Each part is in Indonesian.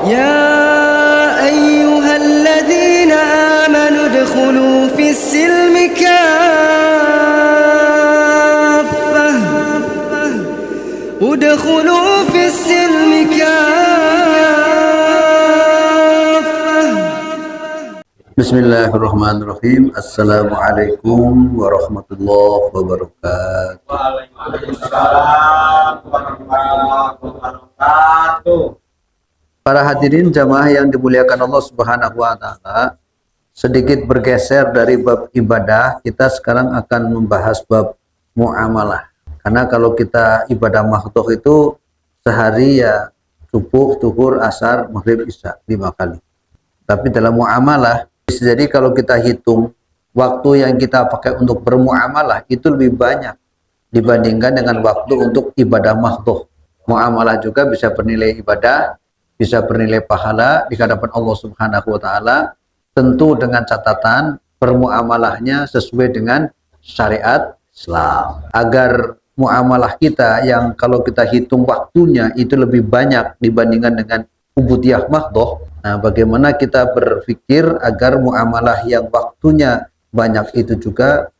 يا أيها الذين آمنوا ادخلوا في السلم كافة ادخلوا في السلم كافة. Bismillahirrahmanirrahim. Assalamualaikum warahmatullahi wabarakatuh. Waalaikumsalam warahmatullahi wabarakatuh. Para hadirin jamaah yang dimuliakan Allah Subhanahu wa taala, sedikit bergeser dari bab ibadah, kita sekarang akan membahas bab muamalah. Karena kalau kita ibadah mahdhah itu sehari ya subuh, zuhur, asar, maghrib, isya 5 kali. Tapi dalam muamalah bisa jadi kalau kita hitung waktu yang kita pakai untuk bermuamalah itu lebih banyak dibandingkan dengan waktu untuk ibadah mahdhah. Muamalah juga bisa bernilai ibadah, bisa bernilai pahala di hadapan Allah Subhanahu wa taala, tentu dengan catatan bermuamalahnya sesuai dengan syariat Islam. Agar muamalah kita yang kalau kita hitung waktunya itu lebih banyak dibandingkan dengan ubudiyah mahdhah. Nah, bagaimana kita berpikir agar muamalah yang waktunya banyak itu juga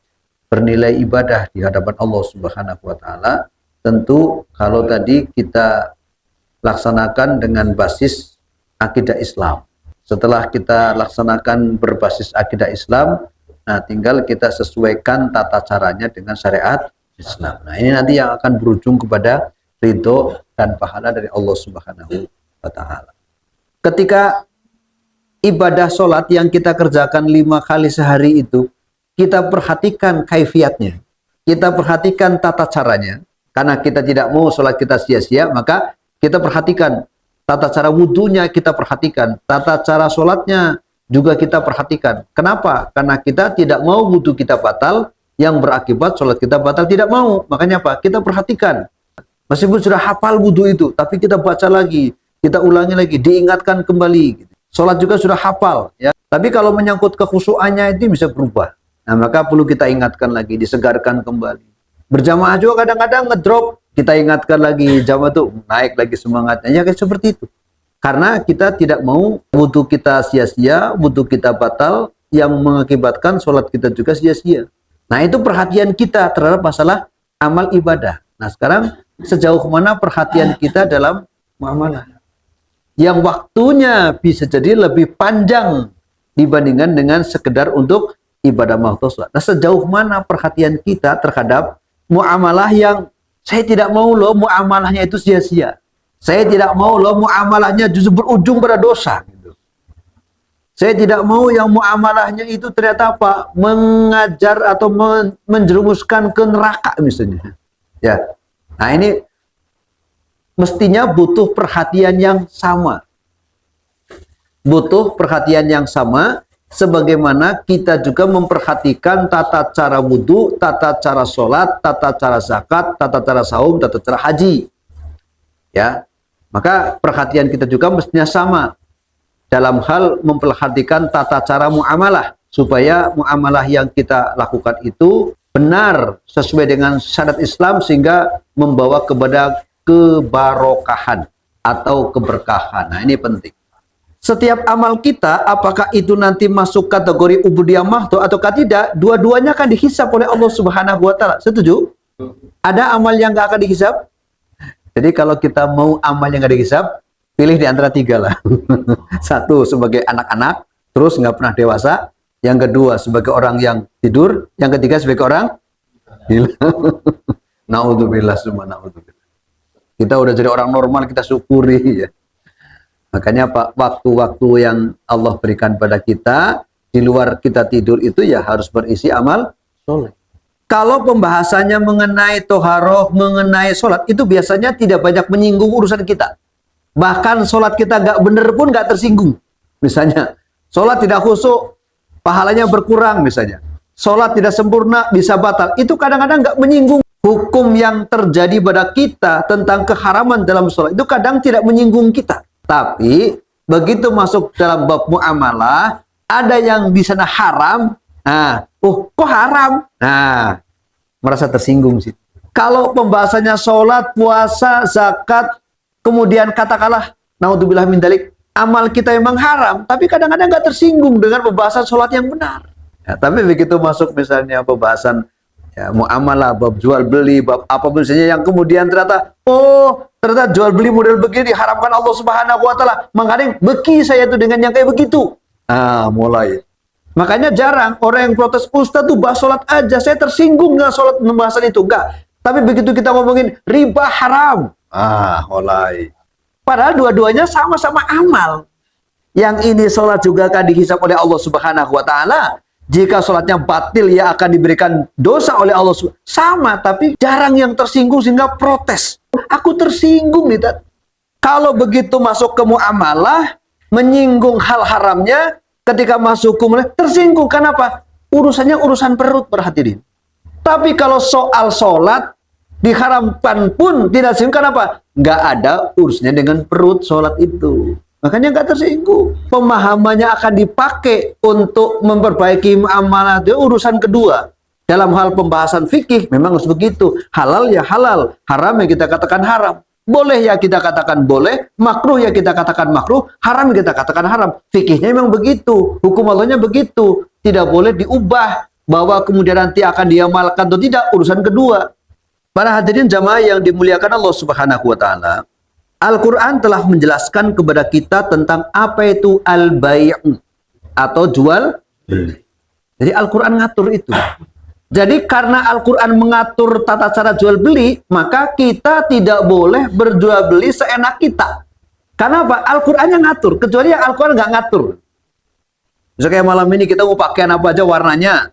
bernilai ibadah di hadapan Allah Subhanahu wa taala. Tentu kalau tadi kita laksanakan dengan basis akidah Islam. Setelah kita laksanakan berbasis akidah Islam, nah tinggal kita sesuaikan tata caranya dengan syariat Islam. Nah, ini nanti yang akan berujung kepada ridho dan pahala dari Allah Subhanahu wa taala. Ketika ibadah sholat yang kita kerjakan 5 kali sehari itu, kita perhatikan kaifiatnya, kita perhatikan tata caranya, karena kita tidak mau sholat kita sia-sia, maka kita perhatikan tata cara wudhunya, kita perhatikan tata cara sholatnya juga kita perhatikan. Kenapa? Karena kita tidak mau wudhu kita batal, yang berakibat sholat kita batal, tidak mau. Makanya apa? Kita perhatikan. Meskipun sudah hafal wudhu itu, tapi kita baca lagi, kita ulangi lagi, diingatkan kembali. Sholat juga sudah hafal, ya. Tapi kalau menyangkut kekhusyuannya itu bisa berubah. Nah, maka perlu kita ingatkan lagi, disegarkan kembali. Berjamaah juga kadang-kadang ngedrop, kita ingatkan lagi, jamaah tuh naik lagi semangatnya. Ya kayak seperti itu. Karena kita tidak mau wudhu kita sia-sia, wudhu kita batal, yang mengakibatkan sholat kita juga sia-sia. Nah, itu perhatian kita terhadap masalah amal ibadah. Nah, sekarang sejauh mana perhatian kita dalam muamalah? Yang waktunya bisa jadi lebih panjang dibandingkan dengan sekedar untuk ibadah mahdhah. Nah, sejauh mana perhatian kita terhadap muamalah yang saya tidak mau loh muamalahnya itu sia-sia. Saya tidak mau loh muamalahnya justru berujung pada dosa. Gitu. Saya tidak mau yang muamalahnya itu ternyata apa? Mengajar atau menjerumuskan ke neraka misalnya. Ya. Nah, ini mestinya butuh perhatian yang sama. Butuh perhatian yang sama, sebagaimana kita juga memperhatikan tata cara wudhu, tata cara sholat, tata cara zakat, tata cara saum, tata cara haji. Ya, maka perhatian kita juga mestinya sama dalam hal memperhatikan tata cara muamalah, supaya muamalah yang kita lakukan itu benar sesuai dengan syariat Islam sehingga membawa kepada kebarokahan atau keberkahan. Nah, ini penting. Setiap amal kita, apakah itu nanti masuk kategori ubudiyah mahdhah ataukah tidak, dua-duanya akan dihisab oleh Allah Subhanahu wa taala. Setuju? Ada amal yang nggak akan dihisab? Jadi kalau kita mau amal yang nggak dihisab, pilih di antara 3 lah. Satu sebagai anak-anak, terus nggak pernah dewasa. Yang kedua sebagai orang yang tidur. Yang ketiga sebagai orang gila. Naudzubillah summa naudzubillah. Kita udah jadi orang normal, kita syukuri ya. Makanya Pak, waktu-waktu yang Allah berikan pada kita di luar kita tidur itu ya harus berisi amal soleh. Kalau pembahasannya mengenai toharoh, mengenai sholat, itu biasanya tidak banyak menyinggung urusan kita. Bahkan sholat kita nggak bener pun nggak tersinggung. Misalnya, sholat tidak khusyuk, pahalanya berkurang misalnya. Sholat tidak sempurna, bisa batal. Itu kadang-kadang nggak menyinggung. Hukum yang terjadi pada kita tentang keharaman dalam sholat itu kadang tidak menyinggung kita. Tapi begitu masuk dalam bab muamalah, ada yang di sana haram. Nah, kok haram? Nah, merasa tersinggung sih. Kalau pembahasannya sholat, puasa, zakat, kemudian katakanlah, naudzubillah min dzalik, amal kita memang haram, tapi kadang-kadang nggak tersinggung dengan pembahasan sholat yang benar. Ya, tapi begitu masuk misalnya pembahasan ya, muamalah, bab jual beli, bab apapun saja yang kemudian ternyata, oh ternyata jual beli model begini diharamkan Allah Subhanahu Wa Taala, makanya beki saya itu dengan yang kayak begitu. Mulai. Makanya jarang orang yang protes, Ustaz tuh bahas sholat aja, saya tersinggung nggak sholat pembahasan itu, enggak. Tapi begitu kita ngomongin riba haram, mulai. Padahal dua-duanya sama-sama amal. Yang ini sholat juga akan dihisab oleh Allah Subhanahu Wa Taala. Jika sholatnya batil, ya akan diberikan dosa oleh Allah. Sama, tapi jarang yang tersinggung sehingga protes. Aku tersinggung nih. Kalau begitu masuk ke muamalah, menyinggung hal haramnya, ketika masuk ke muamalah, tersinggung. Kenapa? Urusannya urusan perut, perhatikan. Tapi kalau soal sholat, diharamkan pun tidak tersinggung. Kenapa? Nggak ada urusnya dengan perut sholat itu. Makanya nggak tersinggung. Pemahamannya akan dipakai untuk memperbaiki muamalah, itu urusan kedua. Dalam hal pembahasan fikih memang harus begitu. Halal ya halal, haram ya kita katakan haram. Boleh ya kita katakan boleh, makruh ya kita katakan makruh, haram ya kita katakan haram. Fikihnya memang begitu, hukum Allahnya begitu. Tidak boleh diubah, bahwa kemudian nanti akan diamalkan atau tidak, urusan kedua. Para hadirin jamaah yang dimuliakan Allah Subhanahu Wa Taala, Al-Quran telah menjelaskan kepada kita tentang apa itu al-bay'u atau jual beli. Jadi Al-Quran ngatur itu. Jadi karena Al-Quran mengatur tata cara jual beli, maka kita tidak boleh berjual beli seenak kita. Karena apa? Al-Qurannya ngatur, kecuali yang Al-Quran nggak ngatur. Misalnya kayak malam ini kita mau pakaian apa aja warnanya.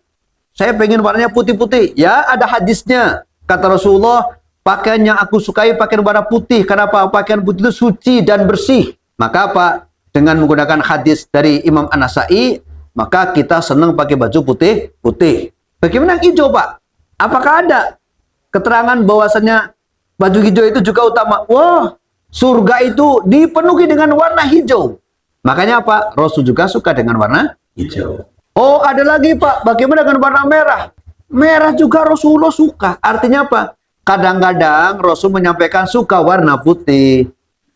Saya pengen warnanya putih-putih. Ya ada hadisnya. Kata Rasulullah, pakaian yang aku sukai pakaian warna putih. Kenapa? Pakaian putih itu suci dan bersih. Maka apa? Dengan menggunakan hadis dari Imam An-Nasa'i, maka kita senang pakai baju putih. Bagaimana yang hijau, Pak? Apakah ada keterangan bahwasannya baju hijau itu juga utama? Wah, surga itu dipenuhi dengan warna hijau. Makanya apa? Rasul juga suka dengan warna hijau. Oh, ada lagi, Pak. Bagaimana dengan warna merah? Merah juga Rasulullah suka. Artinya apa? Kadang-kadang Rasul menyampaikan suka warna putih.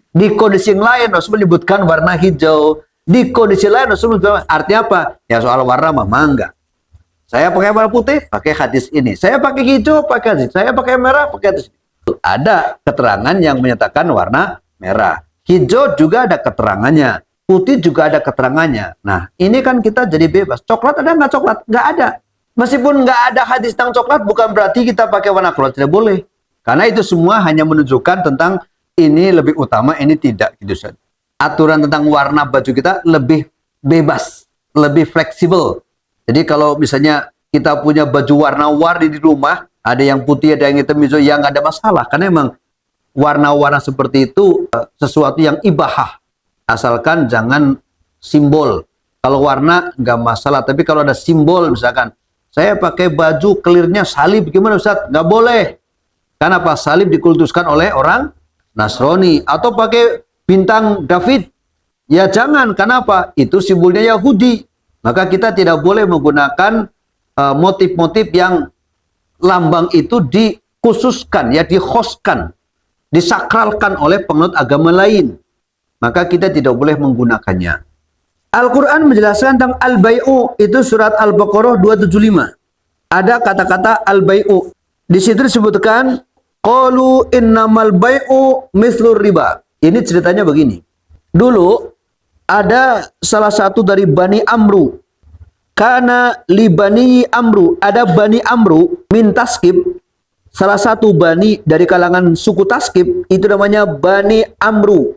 Di kondisi yang lain Rasul menyebutkan warna hijau. Di kondisi lain Rasul menyebutkan, artinya apa? Ya soal warna mah enggak. Saya pakai warna putih, pakai hadis ini. Saya pakai hijau, pakai hadis. Saya pakai merah, pakai hadis. Ada keterangan yang menyatakan warna merah. Hijau juga ada keterangannya. Putih juga ada keterangannya. Nah, ini kan kita jadi bebas. Coklat ada nggak coklat? Nggak ada. Meskipun nggak ada hadis tentang coklat, bukan berarti kita pakai warna coklat. Tidak boleh. Karena itu semua hanya menunjukkan tentang ini lebih utama, ini tidak. Gitu saja. Aturan tentang warna baju kita lebih bebas, lebih fleksibel. Jadi kalau misalnya kita punya baju warna-warni di rumah, ada yang putih, ada yang hitam, hijau, ya nggak ada masalah. Karena memang warna-warna seperti itu sesuatu yang ibahah. Asalkan jangan simbol. Kalau warna nggak masalah, tapi kalau ada simbol, misalkan saya pakai baju kelirnya salib, gimana Ustaz? Nggak boleh. Karena apa? Salib dikultuskan oleh orang Nasrani. Atau pakai bintang David. Ya jangan. Karena apa? Itu simbolnya Yahudi. Maka kita tidak boleh menggunakan motif-motif yang lambang itu dikhususkan, ya dikhoskan, disakralkan oleh penganut agama lain. Maka kita tidak boleh menggunakannya. Al-Quran menjelaskan tentang al-bay'u, itu surat Al-Baqarah 275. Ada kata-kata al-bay'u. Di situ disebutkan, qalu innamal bay'u mithlur riba. Ini ceritanya begini. Dulu ada salah satu dari Bani Amru. Karena li Bani Amru, ada Bani Amru min Taskib. Salah satu bani dari kalangan suku Taskib, itu namanya Bani Amru.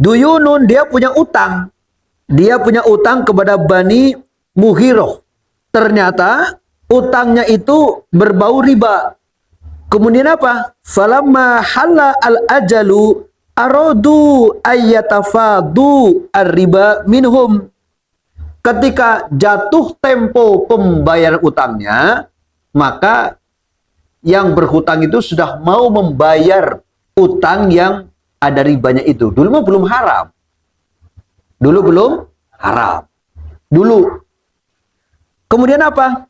Duyunun, dia punya utang. Dia punya utang kepada Bani Muhiroh. Ternyata utangnya itu berbau riba. Kemudian apa? Falamma halla al-ajalu aradu ayyatafadu ar-riba minhum. Ketika jatuh tempo pembayaran utangnya, maka yang berhutang itu sudah mau membayar utang yang ada ribanya itu. Dulu mah belum haram. Dulu belum haram. Dulu. Kemudian apa?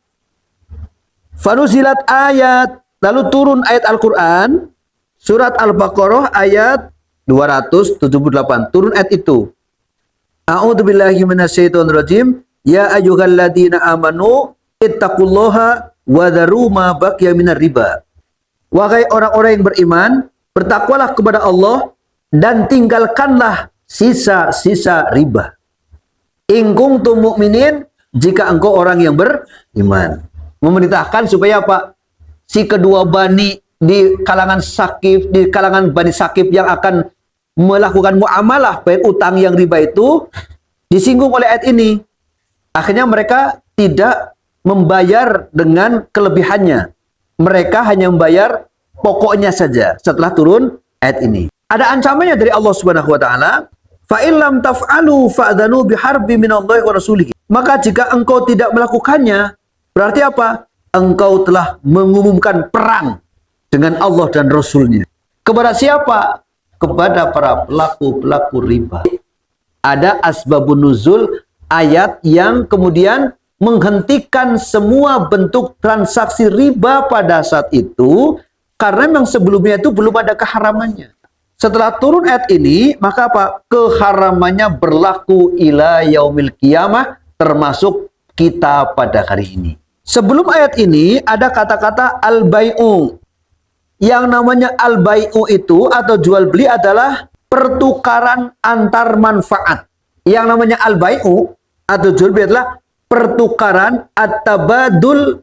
Fanuzilat ayat. Lalu turun ayat Al-Quran. Surat Al-Baqarah ayat 278. Turun ayat itu. A'udzubillahi minasyaitonirrajim. Ya ayyuhalladzina amanu ittaqullaha wa dharu ma baqiya minar riba. Wahai orang-orang yang beriman, bertakwalah kepada Allah dan tinggalkanlah sisa-sisa riba. In kuntum mu'minin, jika engkau orang yang beriman. Memerintahkan supaya apa? Si kedua bani di kalangan Sakif, di kalangan Bani Sakif yang akan melakukan muamalah bayar utang yang riba itu disinggung oleh ayat ini. Akhirnya mereka tidak membayar dengan kelebihannya. Mereka hanya membayar pokoknya saja setelah turun ayat ini. Ada ancamannya dari Allah Subhanahu wa taala, fa illam taf'alu fa'dhanu biharbi minallahi wa rasulih. Maka jika engkau tidak melakukannya, berarti apa? Engkau telah mengumumkan perang dengan Allah dan Rasulnya. Kepada siapa? Kepada para pelaku-pelaku riba. Ada asbabun nuzul ayat yang kemudian menghentikan semua bentuk transaksi riba pada saat itu, karena memang sebelumnya itu belum ada keharamannya. Setelah turun ayat ini, maka apa? Keharamannya berlaku ila yaumil qiyamah, termasuk kita pada hari ini. Sebelum ayat ini ada kata-kata al-bai'u. Yang namanya al-bai'u itu atau jual beli adalah pertukaran antar manfaat. Yang namanya al-bai'u atau jual beli adalah pertukaran at-tabadul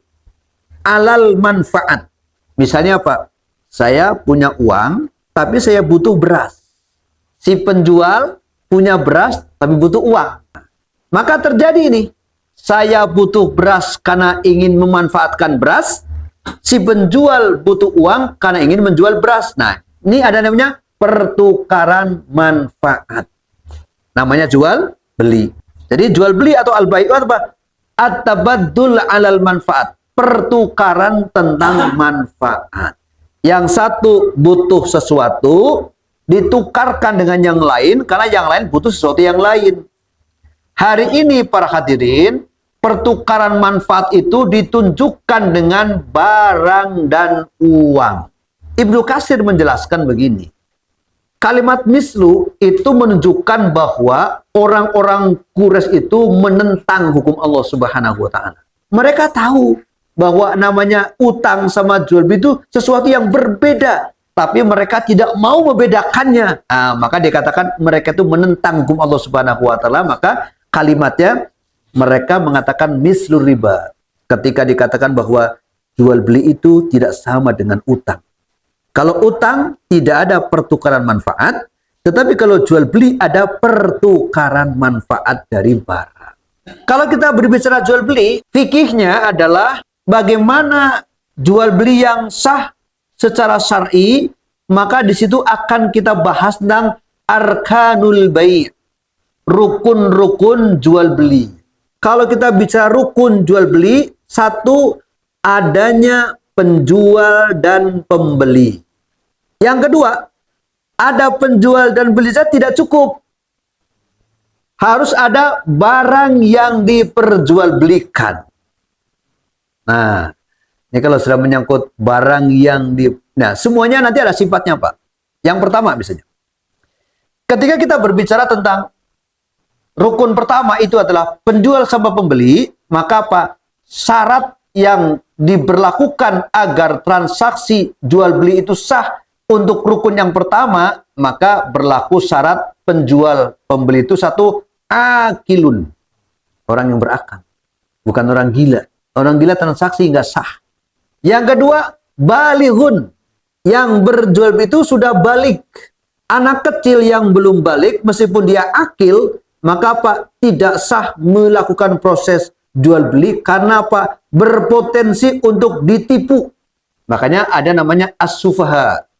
alal manfaat. Misalnya apa? Saya punya uang, tapi saya butuh beras. Si penjual punya beras, tapi butuh uang. Maka terjadi ini. Saya butuh beras karena ingin memanfaatkan beras. Si penjual butuh uang karena ingin menjual beras. Nah, ini ada namanya pertukaran manfaat. Namanya jual beli. Jadi jual beli atau al-bai'u apa? At-tabaddul alal manfaat. Pertukaran tentang manfaat. Yang satu butuh sesuatu ditukarkan dengan yang lain karena yang lain butuh sesuatu yang lain. Hari ini para hadirin, pertukaran manfaat itu ditunjukkan dengan barang dan uang. Ibnu Katsir menjelaskan begini. Kalimat mislu itu menunjukkan bahwa orang-orang Quraisy itu menentang hukum Allah Subhanahu wa taala. Mereka tahu bahwa namanya utang sama jual beli itu sesuatu yang berbeda, tapi mereka tidak mau membedakannya. Nah, maka dikatakan mereka itu menentang hukum Allah Subhanahu wa taala, maka kalimatnya mereka mengatakan mislur riba. Ketika dikatakan bahwa jual beli itu tidak sama dengan utang. Kalau utang tidak ada pertukaran manfaat, tetapi kalau jual beli ada pertukaran manfaat dari barang. Kalau kita berbicara jual beli, fikihnya adalah bagaimana jual beli yang sah secara syar'i, maka di situ akan kita bahas tentang arkanul bai', rukun-rukun jual beli. Kalau kita bicara rukun jual beli, satu, adanya penjual dan pembeli. Yang kedua, ada penjual dan beli saja tidak cukup. Harus ada barang yang diperjualbelikan. Nah, ini kalau sudah menyangkut barang yang nah, semuanya nanti ada sifatnya, Pak. Yang pertama misalnya, ketika kita berbicara tentang rukun pertama itu adalah penjual sama pembeli, maka apa? Syarat yang diberlakukan agar transaksi jual beli itu sah untuk rukun yang pertama, maka berlaku syarat penjual pembeli itu satu, akilun, orang yang berakal, bukan orang gila. Orang gila transaksi nggak sah. Yang kedua, balighun, yang berjual beli itu sudah balik. Anak kecil yang belum balik, meskipun dia akil, maka apa? Tidak sah melakukan proses jual beli karena apa? Berpotensi untuk ditipu. Makanya ada namanya as-sufaha.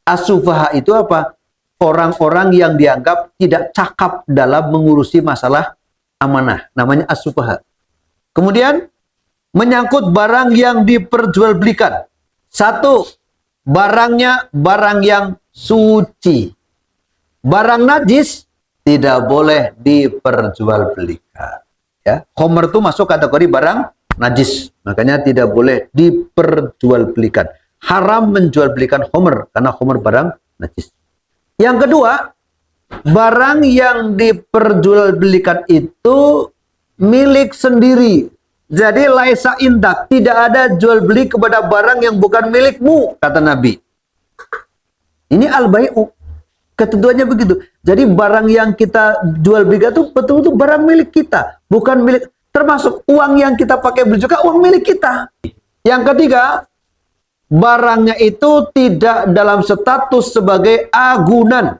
As-sufaha itu apa? Orang-orang yang dianggap tidak cakap dalam mengurusi masalah amanah. Namanya as-sufaha. Kemudian menyangkut barang yang diperjualbelikan. Satu, barangnya barang yang suci. Barang najis tidak boleh diperjualbelikan. Ya, khamr itu masuk kategori barang najis, makanya tidak boleh diperjualbelikan. Haram menjualbelikan khamr karena khamr barang najis. Yang kedua, barang yang diperjualbelikan itu milik sendiri. Jadi laisa indak, tidak ada jual beli kepada barang yang bukan milikmu, kata Nabi. Ini al-bai'u. Ketentuannya begitu. Jadi barang yang kita jual belikan itu betul-betul barang milik kita, bukan milik, termasuk uang yang kita pakai beli juga uang milik kita. Yang ketiga, barangnya itu tidak dalam status sebagai agunan.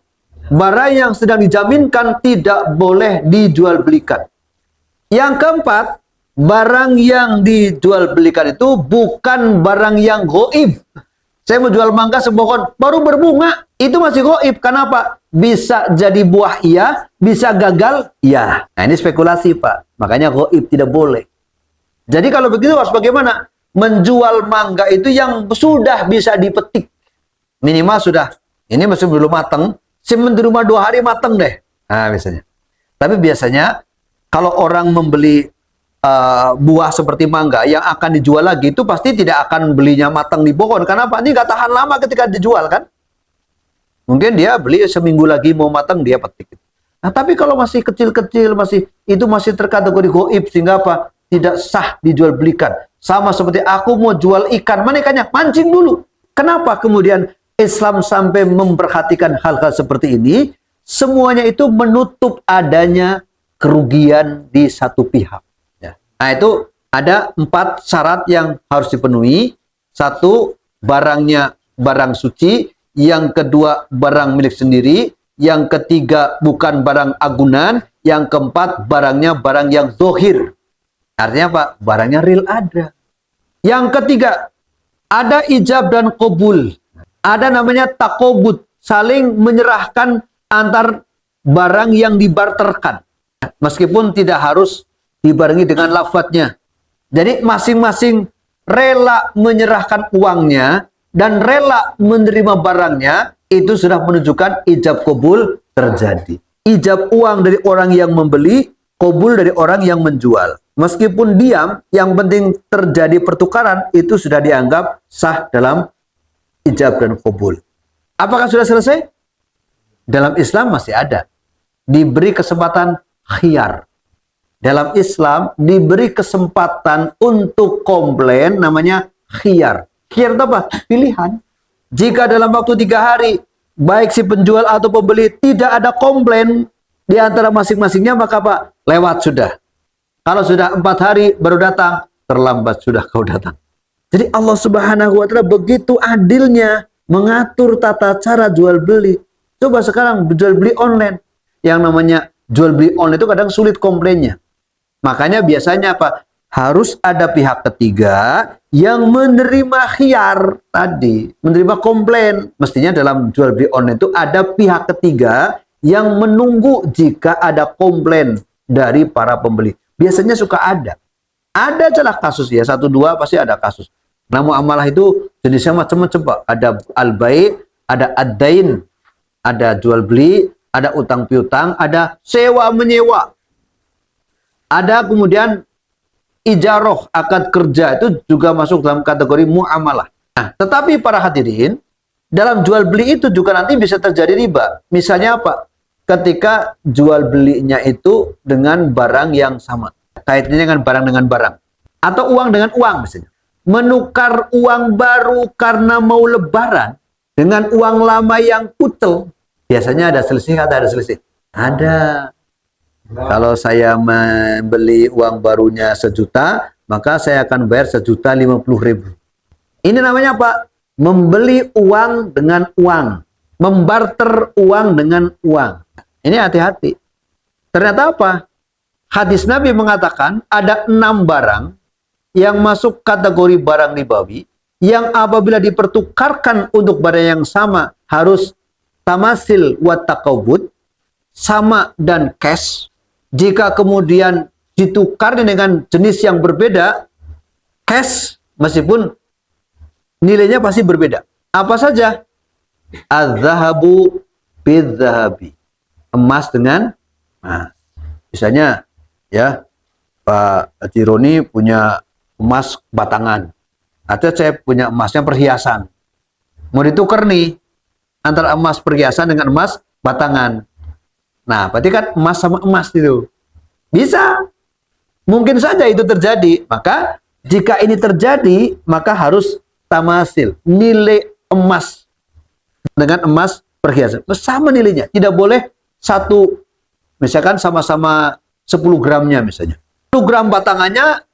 Barang yang sedang dijaminkan tidak boleh dijual belikan. Yang keempat, barang yang dijual belikan itu bukan barang yang goib. Saya mau jual mangga sebuah baru berbunga, itu masih goib. Kenapa? Bisa jadi buah iya, bisa gagal iya. Nah ini spekulasi Pak, makanya goib tidak boleh. Jadi kalau begitu harus bagaimana? Menjual mangga itu yang sudah bisa dipetik. Minimal sudah, ini masih belum matang, simpen di rumah 2 hari matang deh. Nah biasanya. Tapi biasanya kalau orang membeli buah seperti mangga yang akan dijual lagi, itu pasti tidak akan belinya matang di pohon. Kenapa? Ini nggak tahan lama ketika dijual kan? Mungkin dia beli seminggu lagi mau matang dia petik. Nah tapi kalau masih kecil-kecil, itu masih terkategori goib, sehingga apa? Tidak sah dijual belikan. Sama seperti aku mau jual ikan, mana ikannya? Mancing dulu. Kenapa kemudian Islam sampai memperhatikan hal-hal seperti ini? Semuanya itu menutup adanya kerugian di satu pihak. Nah itu ada 4 syarat yang harus dipenuhi. 1, barangnya barang suci. Yang kedua, barang milik sendiri. Yang ketiga, bukan barang agunan. Yang keempat, barangnya barang yang zohir. Artinya apa? Barangnya real ada. Yang ketiga, ada ijab dan qabul. Ada namanya takobut. Saling menyerahkan antar barang yang dibarterkan. Meskipun tidak harus dibarengi dengan lafadznya. Jadi masing-masing rela menyerahkan uangnya dan rela menerima barangnya, itu sudah menunjukkan ijab qabul terjadi. Ijab uang dari orang yang membeli, qabul dari orang yang menjual. Meskipun diam, yang penting terjadi pertukaran, itu sudah dianggap sah dalam ijab dan qabul. Apakah sudah selesai? Dalam Islam masih ada. Diberi kesempatan khiyar. Dalam Islam diberi kesempatan untuk komplain, namanya khiyar. Khiyar itu apa? Pilihan. Jika dalam waktu 3 hari, baik si penjual atau pembeli tidak ada komplain di antara masing-masingnya, maka apa? Lewat sudah. Kalau sudah 4 hari baru datang, terlambat sudah kau datang. Jadi Allah Subhanahu wa Ta'ala begitu adilnya mengatur tata cara jual beli. Coba sekarang jual beli online. Yang namanya jual beli online itu kadang sulit komplainnya. Makanya biasanya apa? Harus ada pihak ketiga yang menerima khiyar tadi, menerima komplain. Mestinya dalam jual beli online itu ada pihak ketiga yang menunggu jika ada komplain dari para pembeli. Biasanya suka ada. Ada celah kasus ya, 1-2 pasti ada kasus. Nah muamalah itu jenisnya macam-macam Pak. Ada al-bai', ada ad-dain, ada jual beli, ada utang piutang, ada sewa menyewa. Ada kemudian ijaroh, akad kerja, itu juga masuk dalam kategori muamalah. Nah, tetapi para hadirin, dalam jual beli itu juga nanti bisa terjadi riba. Misalnya apa? Ketika jual belinya itu dengan barang yang sama. Kaitannya dengan barang. Atau uang dengan uang misalnya. Menukar uang baru karena mau lebaran dengan uang lama yang kucel. Biasanya ada selisih atau ada selisih? Ada. Kalau saya membeli uang barunya 1 juta, maka saya akan bayar 1.050.000. Ini namanya apa? Membeli uang dengan uang. Membarter uang dengan uang. Ini hati-hati. Ternyata apa? Hadis Nabi mengatakan ada 6 barang yang masuk kategori barang ribawi, yang apabila dipertukarkan untuk barang yang sama harus tamasil wa taqabud, sama dan cash. Jika kemudian ditukar dengan jenis yang berbeda, cash meskipun nilainya pasti berbeda. Apa saja? Az-zahabu bidz-zahabi. Emas dengan emas. Misalnya ya, Pak Cironi punya emas batangan. Atau saya punya emasnya perhiasan. Mau ditukar nih antara emas perhiasan dengan emas batangan. Nah, berarti kan emas sama emas itu. Bisa. Mungkin saja itu terjadi. Maka jika ini terjadi, maka harus tamasil. Nilai emas dengan emas perhiasan. Sama nilainya. Tidak boleh satu, misalkan sama-sama 10 gramnya misalnya. 10 gram batangannya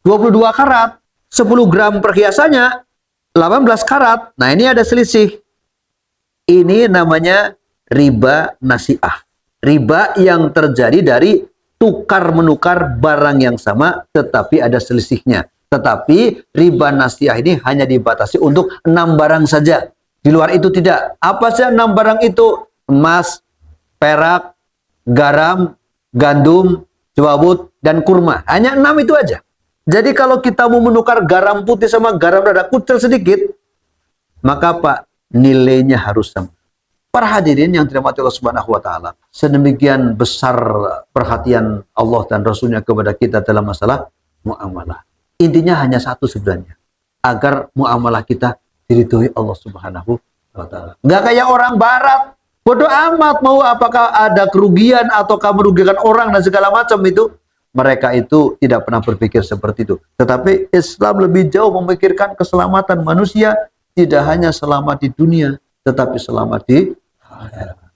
22 karat. 10 gram perhiasannya 18 karat. Nah, ini ada selisih. Ini namanya riba nasi'ah. Riba yang terjadi dari tukar-menukar barang yang sama tetapi ada selisihnya. Tetapi riba nasi'ah ini hanya dibatasi untuk 6 barang saja. Di luar itu tidak. Apa saja 6 barang itu? Emas, perak, garam, gandum, jawabut, dan kurma. Hanya 6 itu aja. Jadi kalau kita mau menukar garam putih sama garam rada kucel sedikit, maka apa? Nilainya harus sama. Para hadirin yang dirahmati Allah Subhanahu wa taala, sedemikian besar perhatian Allah dan Rasulnya kepada kita dalam masalah muamalah. Intinya hanya satu sebenarnya, agar muamalah kita diridhoi Allah Subhanahu wa taala. Enggak kayak orang barat, bodoh amat mau apakah ada kerugian ataukah merugikan orang dan segala macam itu. Mereka itu tidak pernah berpikir seperti itu. Tetapi Islam lebih jauh memikirkan keselamatan manusia, tidak hanya selamat di dunia, tetapi selamat di akhirat.